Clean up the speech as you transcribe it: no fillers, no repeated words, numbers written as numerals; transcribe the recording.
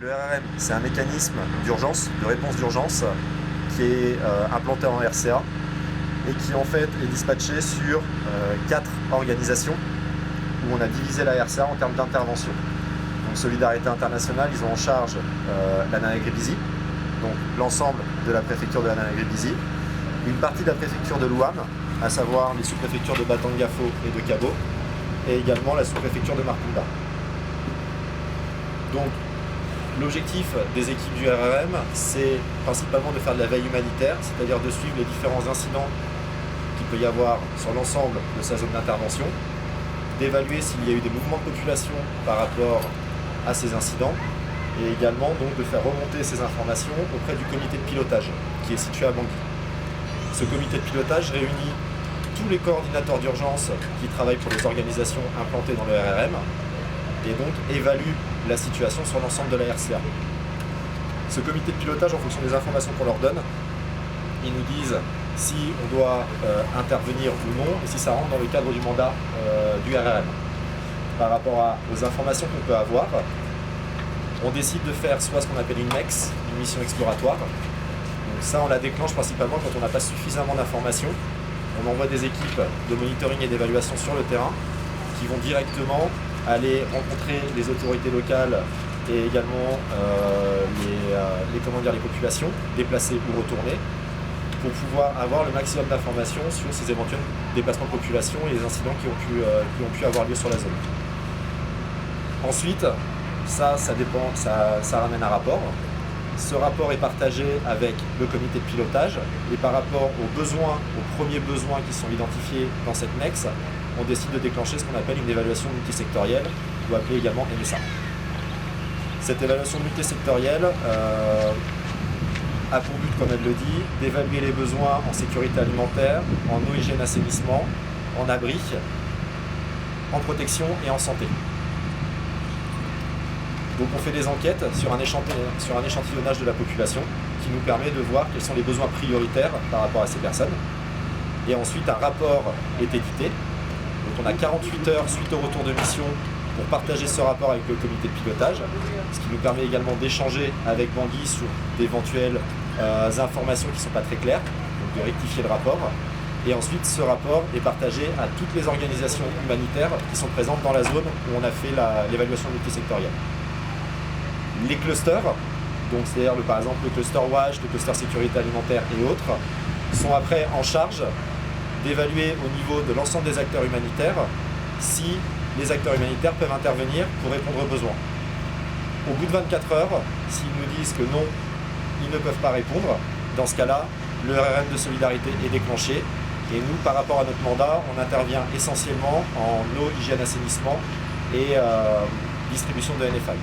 Le RRM, c'est un mécanisme d'urgence, de réponse d'urgence, qui est implanté en RCA et qui en fait est dispatché sur 4 organisations où on a divisé la RCA en termes d'intervention. Donc Solidarité Internationale, ils ont en charge la Nanaye-Grébizzi, donc l'ensemble de la préfecture de la Nanaye-Grébizzi, une partie de la préfecture de l'Ouham, à savoir les sous-préfectures de Batangafo et de Kabo, et également la sous-préfecture de Marcounda. Donc l'objectif des équipes du RRM, c'est principalement de faire de la veille humanitaire, c'est-à-dire de suivre les différents incidents qu'il peut y avoir sur l'ensemble de sa zone d'intervention, d'évaluer s'il y a eu des mouvements de population par rapport à ces incidents, et également donc de faire remonter ces informations auprès du comité de pilotage qui est situé à Bangui. Ce comité de pilotage réunit tous les coordinateurs d'urgence qui travaillent pour les organisations implantées dans le RRM et donc évalue la situation sur l'ensemble de la RCA. Ce comité de pilotage, en fonction des informations qu'on leur donne, ils nous disent si on doit intervenir ou non et si ça rentre dans le cadre du mandat du RRM. Par rapport aux informations qu'on peut avoir, on décide de faire soit ce qu'on appelle une MEX, une mission exploratoire. Donc ça, on la déclenche principalement quand on n'a pas suffisamment d'informations. On envoie des équipes de monitoring et d'évaluation sur le terrain qui vont directement aller rencontrer les autorités locales et également les populations, déplacées ou retournées, pour pouvoir avoir le maximum d'informations sur ces éventuels déplacements de population et les incidents qui ont pu avoir lieu sur la zone. Ensuite, ça ramène un rapport. Ce rapport est partagé avec le comité de pilotage et par rapport aux premiers besoins qui sont identifiés dans cette MEX, on décide de déclencher ce qu'on appelle une évaluation multisectorielle, ou appelée également MSA. Cette évaluation multisectorielle a pour but, comme elle le dit, d'évaluer les besoins en sécurité alimentaire, en eau, hygiène, assainissement, en abri, en protection et en santé. Donc on fait des enquêtes sur un échantillonnage de la population qui nous permet de voir quels sont les besoins prioritaires par rapport à ces personnes. Et ensuite un rapport est édité. Donc on a 48 heures suite au retour de mission pour partager ce rapport avec le comité de pilotage, ce qui nous permet également d'échanger avec Bangui sur d'éventuelles informations qui ne sont pas très claires, donc de rectifier le rapport. Et ensuite ce rapport est partagé à toutes les organisations humanitaires qui sont présentes dans la zone où on a fait l'évaluation multisectorielle. Les clusters, donc c'est-à-dire par exemple le cluster WASH, le cluster sécurité alimentaire et autres, sont après en charge d'évaluer au niveau de l'ensemble des acteurs humanitaires si les acteurs humanitaires peuvent intervenir pour répondre aux besoins. Au bout de 24 heures, s'ils nous disent que non, ils ne peuvent pas répondre, dans ce cas-là, le RRM de solidarité est déclenché et nous, par rapport à notre mandat, on intervient essentiellement en eau, hygiène, assainissement et distribution de NFI.